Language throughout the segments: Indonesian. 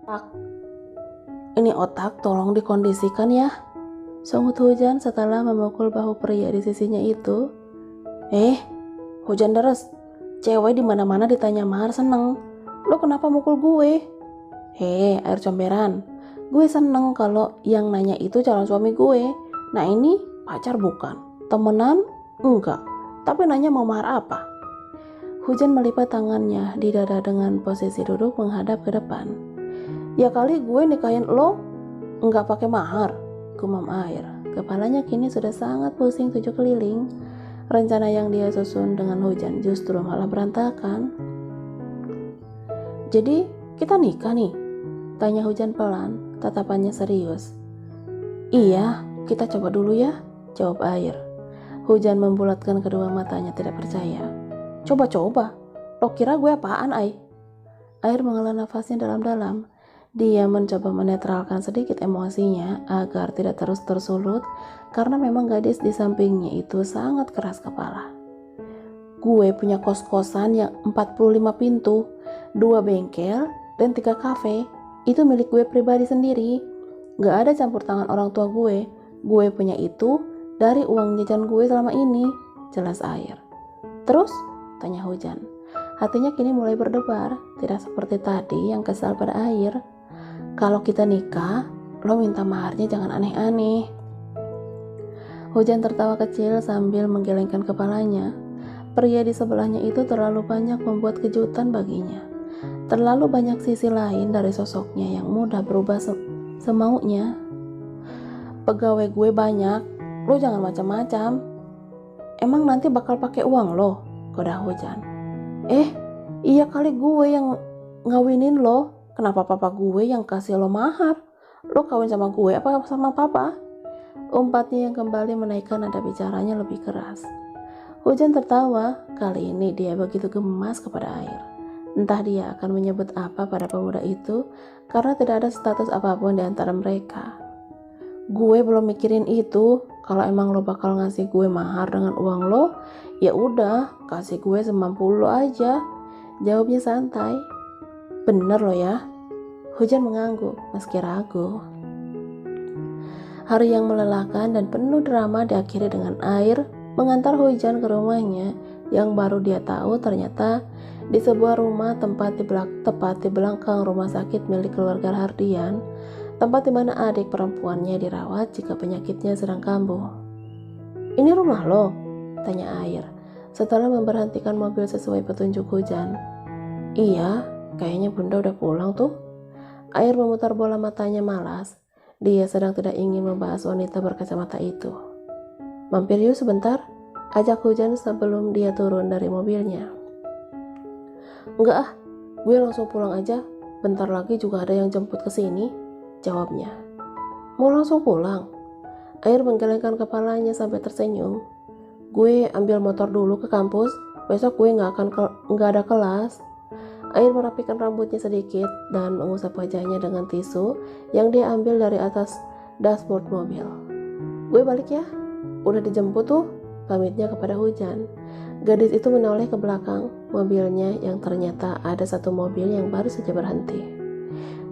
Pak, ini otak tolong dikondisikan ya, sungut Hujan setelah memukul bahu pria di sisinya itu. Hujan deres, cewek di mana-mana ditanya mahar seneng. Lo kenapa mukul gue? Air comberan, gue seneng kalau yang nanya itu calon suami gue. Nah ini pacar bukan, temenan enggak, tapi nanya mau mahar apa. Hujan melipat tangannya di dada dengan posisi duduk menghadap ke depan. Ya kali gue nikahin lo enggak pakai mahar, gumam Air. Kepalanya kini sudah sangat pusing 7 keliling. Rencana yang dia susun dengan Hujan justru malah berantakan. Jadi kita nikah nih? Tanya Hujan pelan, tatapannya serius. Iya, kita coba dulu ya, jawab Air. Hujan membulatkan kedua matanya tidak percaya. Coba-coba, lo kira gue apaan, Air menghela nafasnya dalam-dalam. Dia mencoba menetralkan sedikit emosinya agar tidak terus tersulut karena memang gadis di sampingnya itu sangat keras kepala. Gue punya kos-kosan yang 45 pintu, 2 bengkel, dan 3 kafe. Itu milik gue pribadi sendiri. Gak ada campur tangan orang tua gue. Gue punya itu dari uang jajan gue selama ini, jelas Air. Terus? Tanya Hujan. Hatinya kini mulai berdebar, tidak seperti tadi yang kesal pada Air. Kalau kita nikah, lo minta maharnya jangan aneh-aneh. Hujan tertawa kecil sambil menggelengkan kepalanya. Pria di sebelahnya itu terlalu banyak membuat kejutan baginya. Terlalu banyak sisi lain dari sosoknya yang mudah berubah semaunya. Pegawai gue banyak, lo jangan macam-macam. Emang nanti bakal pakai uang lo, goda Hujan. Iya kali gue yang ngawinin lo. Kenapa papa gue yang kasih lo mahar? Lo kawin sama gue apa sama papa? Umpatnya yang kembali menaikkan nada bicaranya lebih keras. Hujan tertawa, kali ini dia begitu gemas kepada Air. Entah dia akan menyebut apa pada pemuda itu karena tidak ada status apapun di antara mereka. Gue belum mikirin itu. Kalau emang lo bakal ngasih gue mahar dengan uang lo, ya udah kasih gue semampu lo aja. Jawabnya santai. Bener lo ya? Hujan mengangguk meski ragu. Hari yang melelahkan dan penuh drama diakhiri dengan Air mengantar Hujan ke rumahnya yang baru dia tahu ternyata di sebuah rumah tepat di belakang rumah sakit milik keluarga Hardian, tempat di mana adik perempuannya dirawat jika penyakitnya sedang kambuh. Ini rumah lo? Tanya Air setelah memberhentikan mobil sesuai petunjuk Hujan. Iya, kayaknya bunda udah pulang tuh. Air memutar bola matanya malas. Dia sedang tidak ingin membahas wanita berkacamata itu. Mampir yuk sebentar, ajak Hujan sebelum dia turun dari mobilnya. Enggak gue langsung pulang aja. Bentar lagi juga ada yang jemput ke sini, jawabnya. Mau langsung pulang? Air menggelengkan kepalanya sampai tersenyum. Gue ambil motor dulu ke kampus. Besok gue nggak ada kelas. Air merapikan rambutnya sedikit dan mengusap wajahnya dengan tisu yang dia ambil dari atas dashboard mobil. Gue balik ya, udah dijemput tuh, pamitnya kepada Hujan. Gadis itu menoleh ke belakang mobilnya yang ternyata ada satu mobil yang baru saja berhenti.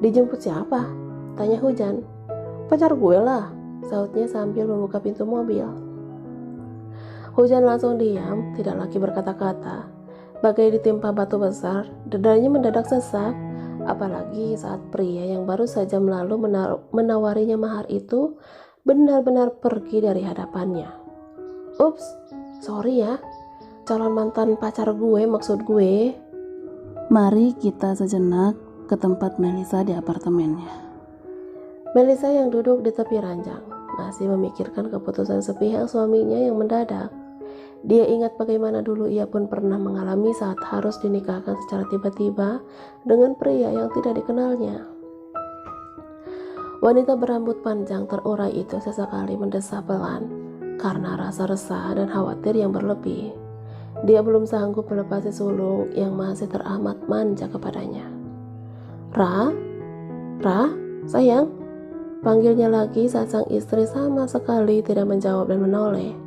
Dijemput siapa? Tanya Hujan. Pacar gue lah, sautnya sambil membuka pintu mobil. Hujan langsung diam, tidak lagi berkata-kata. Bagai ditimpa batu besar, dadanya mendadak sesak, apalagi saat pria yang baru saja menawarinya mahar itu benar-benar pergi dari hadapannya. Ups, sorry ya, calon mantan pacar gue maksud gue. Mari kita sejenak ke tempat Melisa di apartemennya. Melisa yang duduk di tepi ranjang, masih memikirkan keputusan sepihak suaminya yang mendadak. Dia ingat bagaimana dulu ia pun pernah mengalami saat harus dinikahkan secara tiba-tiba dengan pria yang tidak dikenalnya. Wanita berambut panjang terurai itu sesekali mendesah pelan karena rasa resah dan khawatir yang berlebih. Dia belum sanggup melepasi sulung yang masih teramat manja kepadanya. Ra, sayang, panggilnya lagi saat sang istri sama sekali tidak menjawab dan menoleh.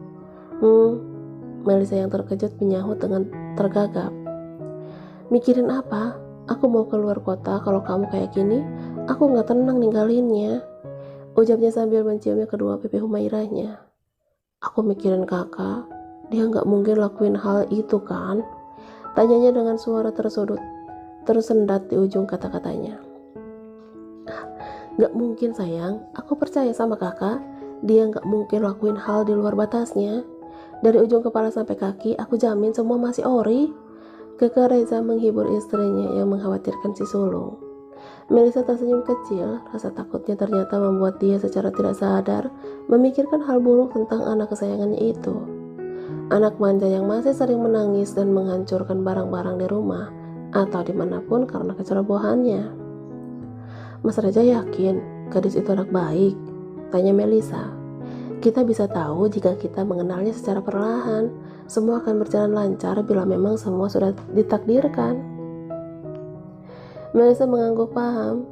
Melisa yang terkejut menyahut dengan tergagap. Mikirin apa? Aku mau keluar kota kalau kamu kayak gini. Aku gak tenang ninggalinnya, ucapnya sambil menciumnya kedua pipi Humairahnya. Aku mikirin kakak, dia gak mungkin lakuin hal itu kan? Tanyanya dengan suara tersendat di ujung kata-katanya. Gak mungkin sayang, aku percaya sama kakak, dia gak mungkin lakuin hal di luar batasnya. Dari ujung kepala sampai kaki, aku jamin semua masih ori. Kakak Reza menghibur istrinya yang mengkhawatirkan si sulung. Melisa tersenyum kecil, rasa takutnya ternyata membuat dia secara tidak sadar memikirkan hal buruk tentang anak kesayangannya itu. Anak manja yang masih sering menangis dan menghancurkan barang-barang di rumah atau dimanapun karena kecerobohannya. Mas Reza yakin gadis itu anak baik? Tanya Melisa. Kita bisa tahu jika kita mengenalnya secara perlahan. Semua akan berjalan lancar bila memang semua sudah ditakdirkan. Melisa mengangguk paham.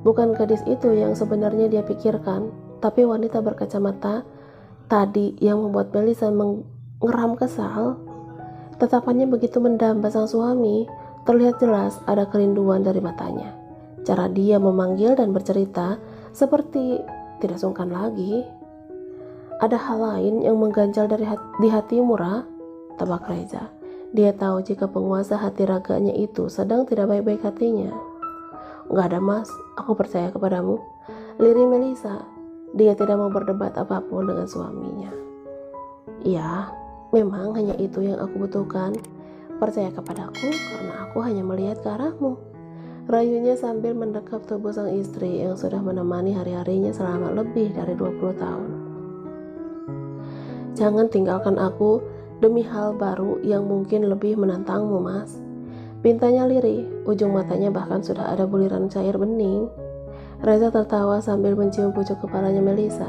Bukan gadis itu yang sebenarnya dia pikirkan, tapi wanita berkacamata tadi yang membuat Melisa mengeram kesal. Tatapannya begitu mendamba sang suami, terlihat jelas ada kerinduan dari matanya. Cara dia memanggil dan bercerita seperti tidak sungkan lagi. Ada hal lain yang mengganjal di hatimu, Ra, tabak Reza. Dia tahu jika penguasa hati raganya itu sedang tidak baik-baik hatinya. Gak ada mas, aku percaya kepadamu, lirih Melisa. Dia tidak mau berdebat apapun dengan suaminya. Ya, memang hanya itu yang aku butuhkan. Percaya kepadaku karena aku hanya melihat ke arahmu, rayunya sambil mendekap tubuh sang istri yang sudah menemani hari-harinya selama lebih dari 20 tahun. Jangan tinggalkan aku demi hal baru yang mungkin lebih menantangmu, mas. Pintanya lirih, ujung matanya bahkan sudah ada buliran cair bening. Reza tertawa sambil mencium pucuk kepalanya Melisa.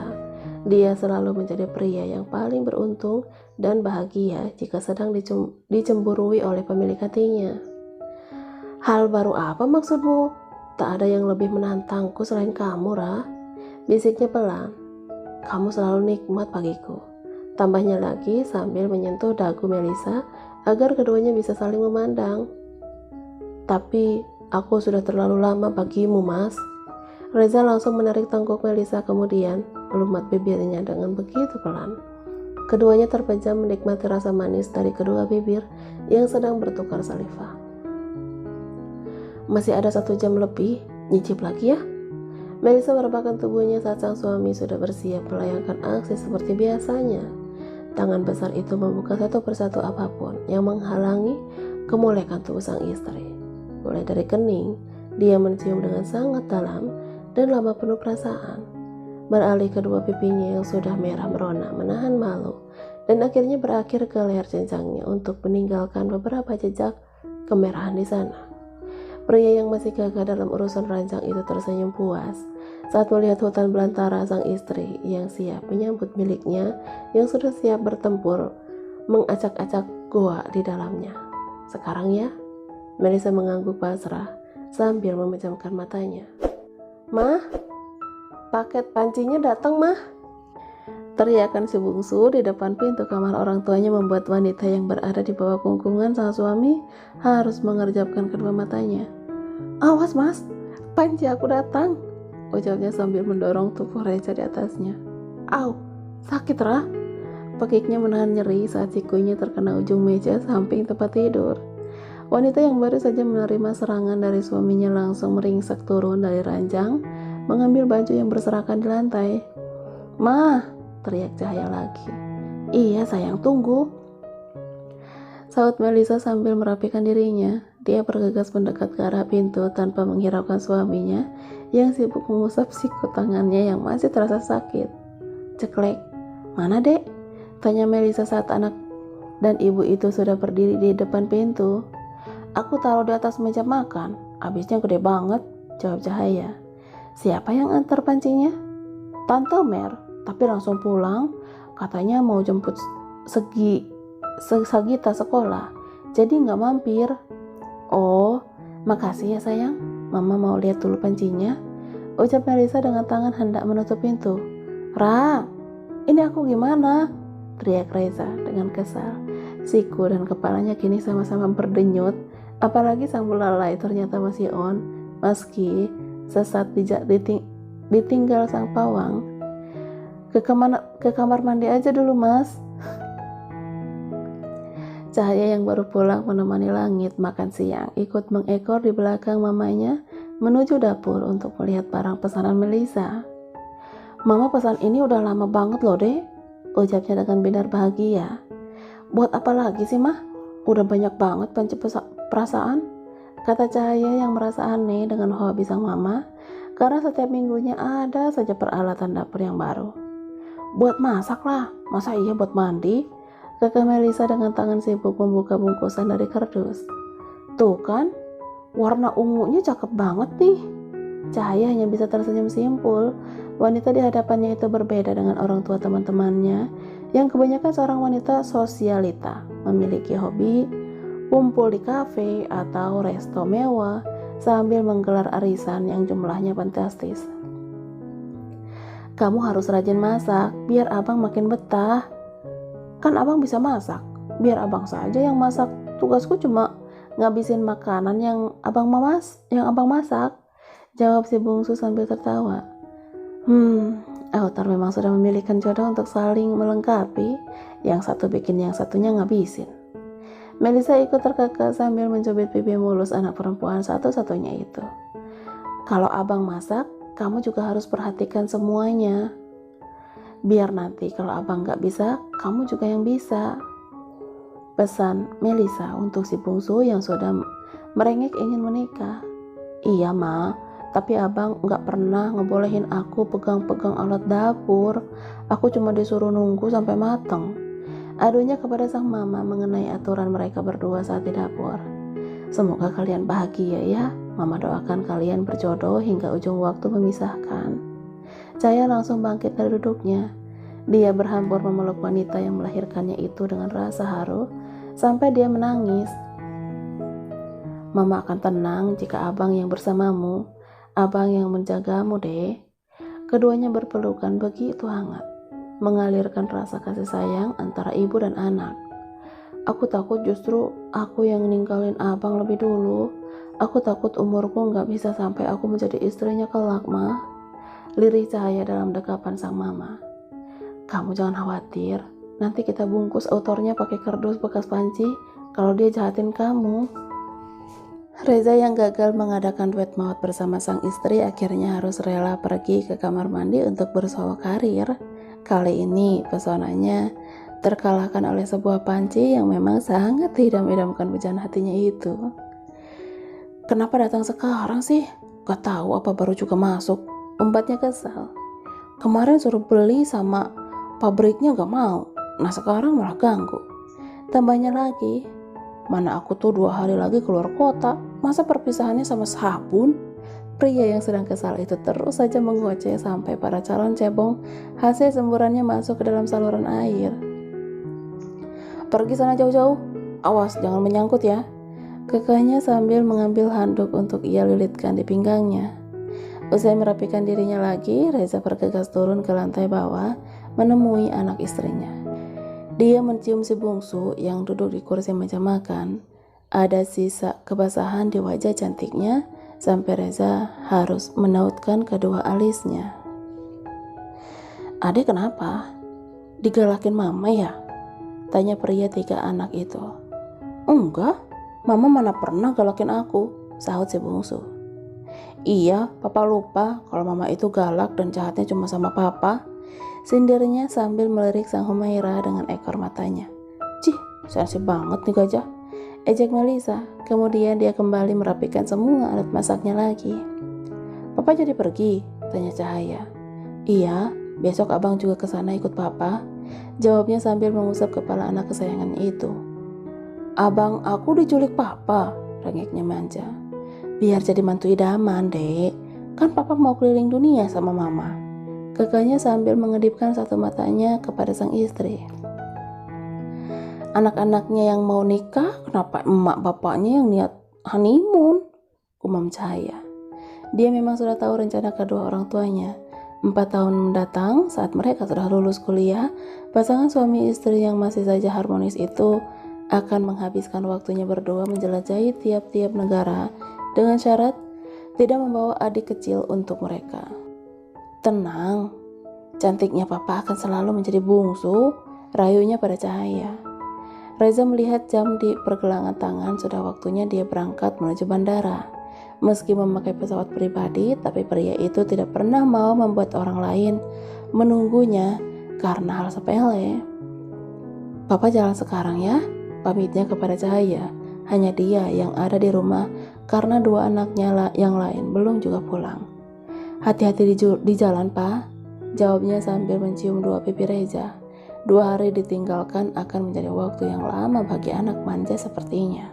Dia selalu menjadi pria yang paling beruntung dan bahagia jika sedang dicemburui oleh pemilik hatinya. Hal baru apa maksudmu? Tak ada yang lebih menantangku selain kamu, Ra. Bisiknya pelan. Kamu selalu nikmat bagiku. Tambahnya lagi sambil menyentuh dagu Melisa agar keduanya bisa saling memandang. Tapi aku sudah terlalu lama bagimu, mas. Reza langsung menarik tengkuk Melisa kemudian melumat bibirnya dengan begitu pelan. Keduanya terpejam menikmati rasa manis dari kedua bibir yang sedang bertukar saliva. Masih ada 1 jam lebih, nyicip lagi ya. Melisa merebahkan tubuhnya saat sang suami sudah bersiap melayangkan aksi seperti biasanya. Tangan besar itu membuka satu persatu apapun yang menghalangi kemolekan tubuh sang istri. Mulai dari kening, dia mencium dengan sangat dalam dan lama penuh perasaan. Beralih kedua pipinya yang sudah merah merona menahan malu, dan akhirnya berakhir ke leher cincangnya untuk meninggalkan beberapa jejak kemerahan di sana. Pria yang masih gagah dalam urusan rancang itu tersenyum puas saat melihat hutan belantara sang istri yang siap menyambut miliknya yang sudah siap bertempur mengacak-acak goa di dalamnya. Sekarang ya, Melisa mengangguk pasrah sambil memejamkan matanya. Mah, paket pancinya datang, mah. Teriakan si bungsu di depan pintu kamar orang tuanya membuat wanita yang berada di bawah kungkungan sang suami harus mengerjapkan kedua matanya. Awas mas, panci aku datang, ucapnya sambil mendorong tubuh Reza di atasnya. Au, sakit Ra. Pekiknya menahan nyeri saat sikunya terkena ujung meja samping tempat tidur. Wanita yang baru saja menerima serangan dari suaminya langsung meringsek turun dari ranjang, mengambil baju yang berserakan di lantai. Mah, teriak Cahaya lagi. Iya sayang, tunggu, saut Melisa sambil merapikan dirinya. Dia bergegas mendekat ke arah pintu tanpa menghiraukan suaminya yang sibuk mengusap siku tangannya yang masih terasa sakit. Ceklek, mana dek? Tanya Melisa saat anak dan ibu itu sudah berdiri di depan pintu. Aku taruh di atas meja makan, habisnya gede banget, jawab Cahaya. Siapa yang antar pancinya? Tante Mer, tapi langsung pulang, katanya mau jemput Sagita sekolah, jadi nggak mampir. Oh, makasih ya sayang, mama mau lihat dulu pancinya, ucap Melisa dengan tangan hendak menutup pintu. Ra, ini aku gimana? Teriak Reza dengan kesal. Siku dan kepalanya kini sama-sama berdenyut, apalagi sang belalai ternyata masih on, meski Sesaat ditinggal sang pawang. Ke kamar mandi aja dulu, Mas. Cahaya yang baru pulang menemani langit makan siang ikut mengekor di belakang mamanya menuju dapur untuk melihat barang pesanan Melisa. Mama pesan ini udah lama banget loh deh, ucapnya dengan binar bahagia. Buat apa lagi sih mah? Udah banyak banget panci perasaan, kata Cahaya yang merasa aneh dengan hobi sang mama karena setiap minggunya ada saja peralatan dapur yang baru. Buat masak lah, masa iya buat mandi? Kakak Melisa dengan tangan sibuk membuka bungkusan dari kardus. Tuh kan, warna ungunya cakep banget nih. Cahaya hanya bisa tersenyum simpul. Wanita di hadapannya itu berbeda dengan orang tua teman-temannya yang kebanyakan seorang wanita sosialita, memiliki hobi kumpul di kafe atau resto mewah sambil menggelar arisan yang jumlahnya fantastis. Kamu harus rajin masak biar abang makin betah. Kan abang bisa masak, biar abang saja yang masak. Tugasku cuma ngabisin makanan yang abang masak, jawab si bungsu sambil tertawa. Autar memang sudah memilihkan jodoh untuk saling melengkapi, yang satu bikin yang satunya ngabisin. Melisa ikut terkekeh sambil mencubit pipi mulus anak perempuan satu-satunya itu. Kalau abang masak, kamu juga harus perhatikan semuanya. Biar nanti kalau abang gak bisa, kamu juga yang bisa. Pesan Melisa untuk si bungsu yang sudah merengek ingin menikah. Iya ma, tapi abang gak pernah ngebolehin aku pegang-pegang alat dapur. Aku cuma disuruh nunggu sampai mateng. Adunya kepada sang mama mengenai aturan mereka berdua saat di dapur. Semoga kalian bahagia ya. Mama doakan kalian berjodoh hingga ujung waktu memisahkan. Cahaya langsung bangkit dari duduknya. Dia berhampur memeluk wanita yang melahirkannya itu dengan rasa haru sampai dia menangis. Mama akan tenang jika abang yang bersamamu, abang yang menjagamu deh. Keduanya berpelukan begitu hangat, mengalirkan rasa kasih sayang antara ibu dan anak. Aku takut justru aku yang ninggalin abang lebih dulu. Aku takut umurku gak bisa sampai aku menjadi istrinya kelak, Ma. Lirih Cahaya dalam dekapan sang mama. Kamu jangan khawatir, nanti kita bungkus autornya pakai kardus bekas panci kalau dia jahatin kamu. Reza yang gagal mengadakan duet maut bersama sang istri akhirnya harus rela pergi ke kamar mandi untuk bersuah karir. Kali ini pesonanya terkalahkan oleh sebuah panci yang memang sangat idam-idamkan bejana hatinya itu. Kenapa datang sekarang sih? Gak tahu apa baru juga masuk. Umpatnya kesal. Kemarin suruh beli sama pabriknya gak mau. Nah sekarang malah ganggu. Tambahnya lagi, mana aku tuh 2 hari lagi keluar kota. Masa perpisahannya sama sabun? Pria yang sedang kesal itu terus saja mengoceh sampai para calon cebong hasil semburannya masuk ke dalam saluran air. Pergi sana jauh-jauh. Awas jangan menyangkut ya. Kekehnya sambil mengambil handuk untuk ia lilitkan di pinggangnya. Usai merapikan dirinya lagi, Reza bergegas turun ke lantai bawah menemui anak istrinya. Dia mencium si bungsu yang duduk di kursi meja makan. Ada sisa kebasahan di wajah cantiknya sampai Reza harus menautkan kedua alisnya. Adek kenapa? Digalakin mama ya? Tanya pria 3 anak itu. Enggak, mama mana pernah galakin aku, sahut si bungsu. Iya, papa lupa kalau mama itu galak dan jahatnya cuma sama papa, sindirnya sambil melirik sang Humaira dengan ekor matanya. Cih, sensi banget nih gajah, ejek Melisa. Kemudian dia kembali merapikan semua alat masaknya lagi. Papa jadi pergi? Tanya Cahaya. Iya, besok abang juga kesana ikut papa, jawabnya sambil mengusap kepala anak kesayangannya itu. Abang aku diculik papa, rengeknya manja. Biar jadi mantu idaman, Dek. Kan papa mau keliling dunia sama mama. Kakaknya sambil mengedipkan satu matanya kepada sang istri. Anak-anaknya yang mau nikah, kenapa emak bapaknya yang niat honeymoon? Gumam Cahaya. Dia memang sudah tahu rencana kedua orang tuanya. 4 tahun mendatang, saat mereka sudah lulus kuliah, pasangan suami istri yang masih saja harmonis itu akan menghabiskan waktunya berdua menjelajahi tiap-tiap negara dengan syarat tidak membawa adik kecil untuk mereka. Tenang, cantiknya papa akan selalu menjadi bungsu, rayunya pada Cahaya. Reza melihat jam di pergelangan tangan, sudah waktunya dia berangkat menuju bandara. Meski memakai pesawat pribadi, tapi pria itu tidak pernah mau membuat orang lain menunggunya karena hal sepele. Papa jalan sekarang ya, pamitnya kepada Cahaya. Hanya dia yang ada di rumah karena dua anaknya yang lain belum juga pulang. Hati-hati di jalan, Pak, jawabnya sambil mencium dua pipi Reza. 2 hari ditinggalkan akan menjadi waktu yang lama bagi anak manja sepertinya.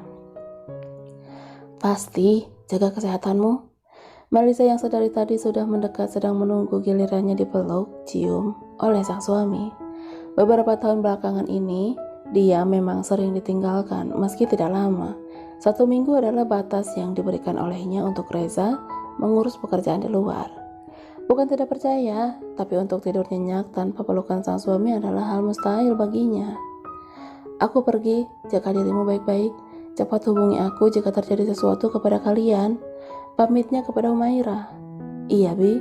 Pasti, jaga kesehatanmu. Melisa yang sedari tadi sudah mendekat sedang menunggu gilirannya dipeluk, cium oleh sang suami. Beberapa tahun belakangan ini, dia memang sering ditinggalkan meski tidak lama. 1 minggu adalah batas yang diberikan olehnya untuk Reza mengurus pekerjaan di luar. Bukan tidak percaya, tapi untuk tidur nyenyak tanpa pelukan sang suami adalah hal mustahil baginya. Aku pergi, jaga dirimu baik-baik. Cepat hubungi aku jika terjadi sesuatu kepada kalian. Pamitnya kepada Humaira. Iya, Bi.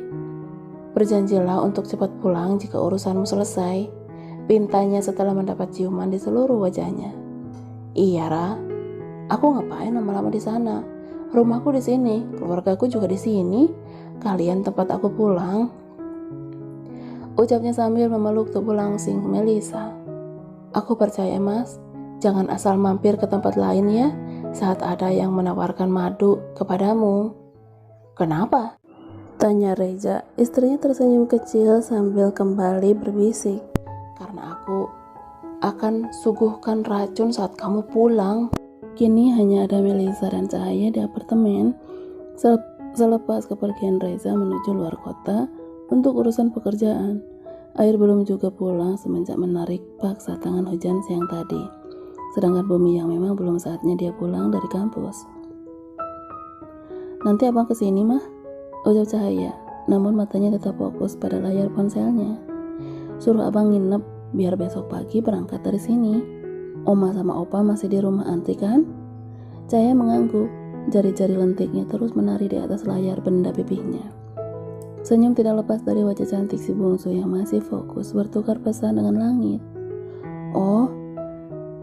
Berjanjilah untuk cepat pulang jika urusanmu selesai. Pintanya setelah mendapat ciuman di seluruh wajahnya. Iya, Ra. Aku ngapain lama-lama di sana? Rumahku di sini, keluargaku juga di sini. Kalian tempat aku pulang. Ucapnya sambil memeluk tubuh langsing Melisa. Aku percaya, Mas. Jangan asal mampir ke tempat lain ya, saat ada yang menawarkan madu kepadamu. Kenapa? Tanya Reza. Istrinya tersenyum kecil sambil kembali berbisik. Karena aku akan suguhkan racun saat kamu pulang. Kini hanya ada Melisa dan Cahaya di apartemen. Selepas kepergian Reza menuju luar kota untuk urusan pekerjaan, Air belum juga pulang semenjak menarik paksa tangan Hujan siang tadi. Sedangkan Bumi yang memang belum saatnya dia pulang dari kampus. Nanti abang kesini mah, ucap Cahaya, namun matanya tetap fokus pada layar ponselnya. Suruh abang nginep biar besok pagi berangkat dari sini. Oma sama opa masih di rumah anti kan? Cahaya mengangguk. Jari-jari lentiknya terus menari di atas layar benda pipihnya. Senyum tidak lepas dari wajah cantik si bungsu yang masih fokus bertukar pesan dengan langit. Oh,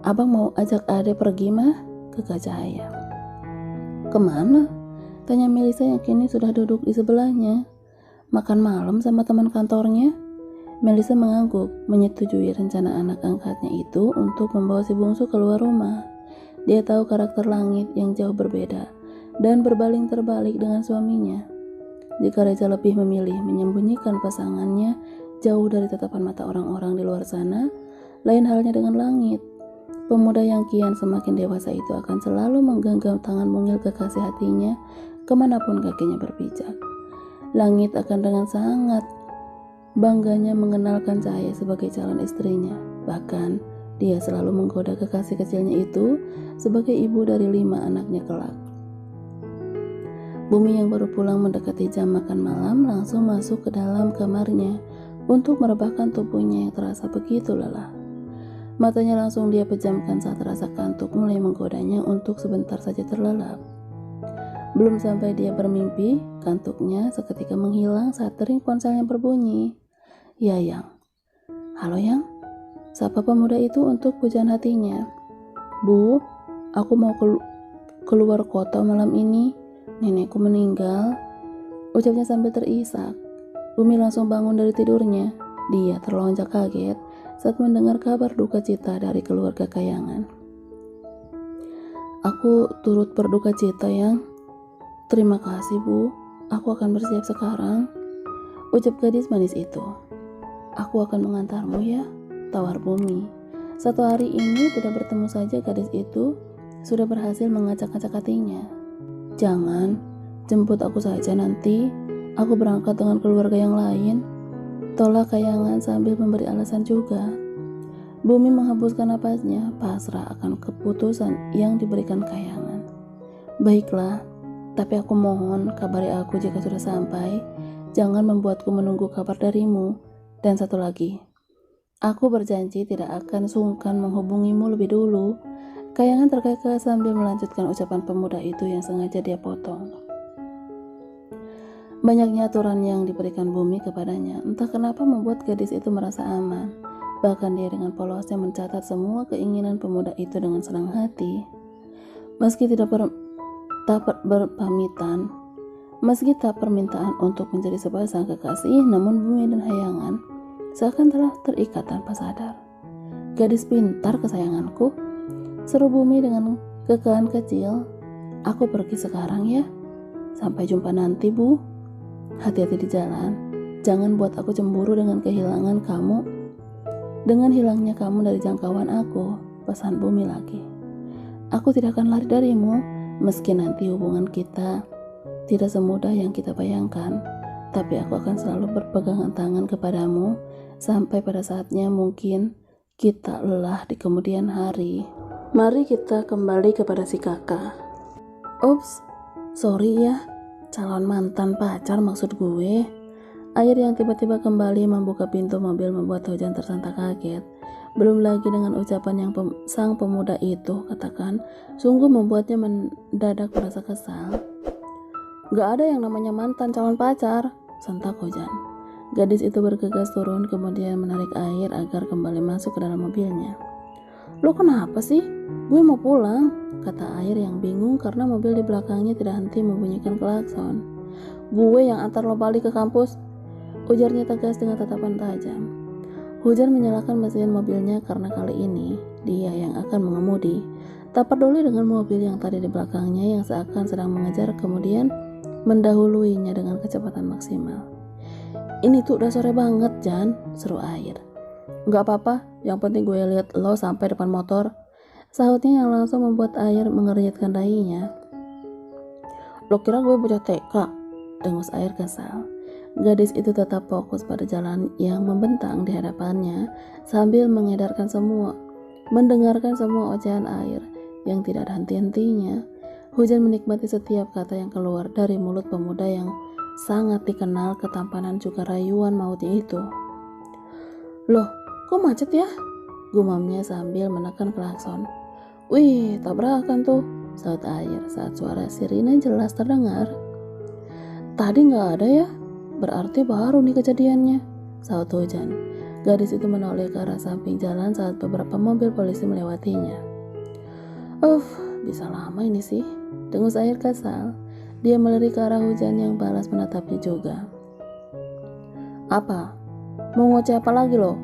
abang mau ajak Ade pergi mah? Kekeh Cahaya. Kemana? Tanya Melisa yang kini sudah duduk di sebelahnya. Makan malam sama teman kantornya? Melisa mengangguk, menyetujui rencana anak angkatnya itu untuk membawa si bungsu keluar rumah. Dia tahu karakter Langit yang jauh berbeda dan berbaling terbalik dengan suaminya. Jika Reza lebih memilih menyembunyikan pasangannya jauh dari tatapan mata orang-orang di luar sana, lain halnya dengan Langit. Pemuda yang kian semakin dewasa itu akan selalu menggenggam tangan mungil kekasih hatinya kemanapun kakinya berpijak. Langit akan dengan sangat bangganya mengenalkan Cahaya sebagai calon istrinya. Bahkan dia selalu menggoda kekasih kecilnya itu sebagai ibu dari 5 anaknya kelak. Bumi yang baru pulang mendekati jam makan malam langsung masuk ke dalam kamarnya untuk merebahkan tubuhnya yang terasa begitu lelah. Matanya langsung dia pejamkan saat rasa kantuk mulai menggodanya untuk sebentar saja terlelap. Belum sampai dia bermimpi, kantuknya seketika menghilang saat dering ponselnya berbunyi. Ya, Yang. Halo, Yang. Sapa pemuda itu untuk pujian hatinya. Bu, aku mau keluar kota malam ini. Nenekku meninggal. Ucapnya sambil terisak. Bumi langsung bangun dari tidurnya. Dia terlonjak kaget saat mendengar kabar duka cita dari keluarga Kayangan. Aku turut berduka cita, Yang. Terima kasih, Bu. Aku akan bersiap sekarang. Ucap gadis manis itu. Aku akan mengantarmu ya, tawar Bumi. 1 hari ini tidak bertemu saja gadis itu sudah berhasil mengacak-acak hatinya. Jangan, jemput aku saja nanti. Aku berangkat dengan keluarga yang lain. Tolak Kayangan sambil memberi alasan juga. Bumi menghembuskan napasnya, pasrah akan keputusan yang diberikan Kayangan. Baiklah, tapi aku mohon kabari aku jika sudah sampai. Jangan membuatku menunggu kabar darimu. Dan satu lagi, aku berjanji tidak akan sungkan menghubungimu lebih dulu. Kayangan terkekeh sambil melanjutkan ucapan pemuda itu yang sengaja dia potong. Banyaknya aturan yang diberikan bumi kepadanya, entah kenapa membuat gadis itu merasa aman. Bahkan dia dengan polosnya mencatat semua keinginan pemuda itu dengan senang hati. Meski tak berpamitan, meski tak permintaan untuk menjadi sepasang kekasih, namun bumi dan hayangan seakan telah terikat tanpa sadar. Gadis pintar kesayanganku, seru bumi dengan kekeh kecil. Aku pergi sekarang ya. Sampai jumpa nanti, Bu. Hati-hati di jalan. Jangan buat aku cemburu dengan kehilangan kamu. Dengan hilangnya kamu dari jangkauan aku, pesan bumi lagi. Aku tidak akan lari darimu, meski nanti hubungan kita tidak semudah yang kita bayangkan. Tapi aku akan selalu berpegangan tangan kepadamu, sampai pada saatnya mungkin kita lelah di kemudian hari. Mari kita kembali kepada si kakak. Ups, sorry ya, calon mantan pacar maksud gue. Air yang tiba-tiba kembali membuka pintu mobil membuat Hujan tersentak kaget. Belum lagi dengan ucapan yang sang pemuda itu katakan, sungguh membuatnya mendadak merasa kesal. Gak ada yang namanya mantan calon pacar, sentak Hujan. Gadis itu bergegas turun kemudian menarik Air agar kembali masuk ke dalam mobilnya. Lo kenapa sih? Gue mau pulang, kata Air yang bingung karena mobil di belakangnya tidak henti membunyikan klakson. Gue yang antar lo balik ke kampus, ujarnya tegas dengan tatapan tajam. Hujan menyalakan mesin mobilnya karena kali ini dia yang akan mengemudi. Tak peduli dengan mobil yang tadi di belakangnya yang seakan sedang mengejar kemudian mendahuluinya dengan kecepatan maksimal. Ini tuh udah sore banget, Jan, seru Air. Gak apa-apa, yang penting gue lihat lo sampai depan motor, sahutnya yang langsung membuat Air mengernyitkan dahinya. Lo kira gue bocah TK? Dengus Air kesal. Gadis itu tetap fokus pada jalan yang membentang di hadapannya sambil mendengarkan semua ocehan Air yang tidak ada henti-hentinya. Hujan menikmati setiap kata yang keluar dari mulut pemuda yang sangat dikenal ketampanan juga rayuan mautnya itu. Loh, kok macet ya? Gumamnya sambil menekan klakson. Wih, tabrakan tuh, saut Air saat suara sirine jelas terdengar. Tadi gak ada ya? Berarti baru nih kejadiannya, saut Hujan. Gadis itu menoleh ke arah samping jalan saat beberapa mobil polisi melewatinya. Bisa lama ini sih, dengus Air kesal. Dia melirik ke arah Hujan yang balas menatapnya juga. Apa? Mau ngoceh apa lagi lo?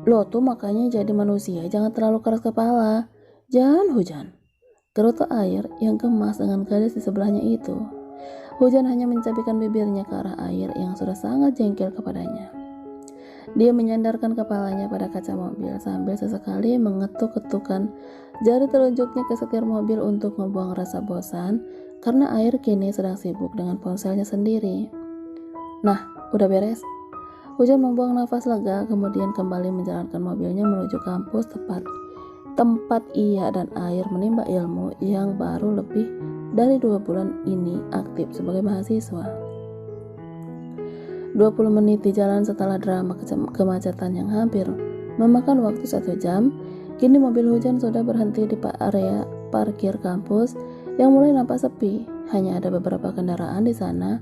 Lo tuh makanya jadi manusia jangan terlalu keras kepala. Jangan Hujan, gerutu Air yang gemas dengan gadis di sebelahnya itu. Hujan hanya mencapikkan bibirnya ke arah Air yang sudah sangat jengkel kepadanya. Dia menyandarkan kepalanya pada kaca mobil sambil sesekali mengetuk-ketukan jari telunjuknya ke setir mobil untuk membuang rasa bosan karena Air kini sedang sibuk dengan ponselnya sendiri. Nah, udah beres. Hujan membuang nafas lega kemudian kembali menjalankan mobilnya menuju kampus tempat ia dan Air menimba ilmu yang baru lebih dari 2 bulan ini aktif sebagai mahasiswa. 20 menit di jalan setelah drama kemacetan yang hampir memakan waktu 1 jam, kini mobil Hujan sudah berhenti di area parkir kampus yang mulai nampak sepi. Hanya ada beberapa kendaraan di sana,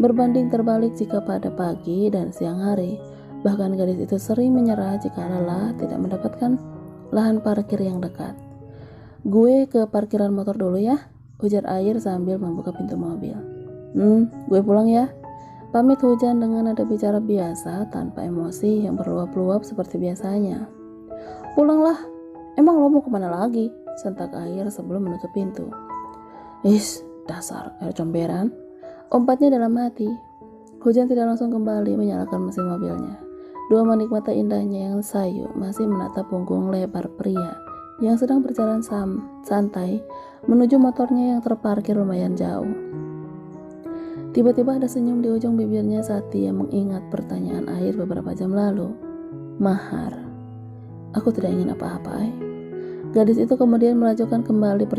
berbanding terbalik jika pada pagi dan siang hari. Bahkan gadis itu sering menyerah jika lelah tidak mendapatkan lahan parkir yang dekat. Gue ke parkiran motor dulu ya, ujar Air sambil membuka pintu mobil. Gue pulang ya, pamit Hujan dengan nada bicara biasa tanpa emosi yang berluap-luap seperti biasanya. Pulanglah, emang lo mau kemana lagi? Sentak Air sebelum menutup pintu. Dasar air comberan, ompatnya dalam hati. Hujan tidak langsung kembali menyalakan mesin mobilnya. 2 menit mata indahnya yang sayu masih menatap punggung lebar pria yang sedang berjalan santai menuju motornya yang terparkir lumayan jauh. Tiba-tiba ada senyum di ujung bibirnya saat dia mengingat pertanyaan Air beberapa jam lalu. Mahar. Aku tidak ingin apa-apa. Gadis itu kemudian melanjutkan kembali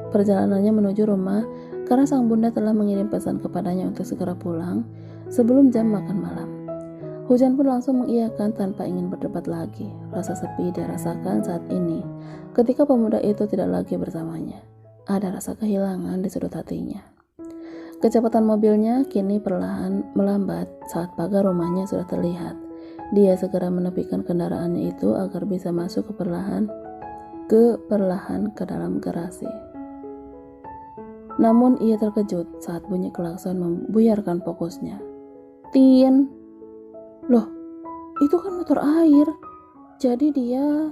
perjalanannya menuju rumah karena sang bunda telah mengirim pesan kepadanya untuk segera pulang sebelum jam makan malam. Hujan pun langsung mengiyakan tanpa ingin berdebat lagi. Rasa sepi dia rasakan saat ini ketika pemuda itu tidak lagi bersamanya. Ada rasa kehilangan di sudut hatinya. Kecepatan mobilnya kini perlahan melambat saat pagar rumahnya sudah terlihat. Dia segera menepikan kendaraannya itu agar bisa masuk perlahan ke dalam garasi. Namun ia terkejut saat bunyi klakson membuyarkan fokusnya. Tin, loh, itu kan motor air. Jadi dia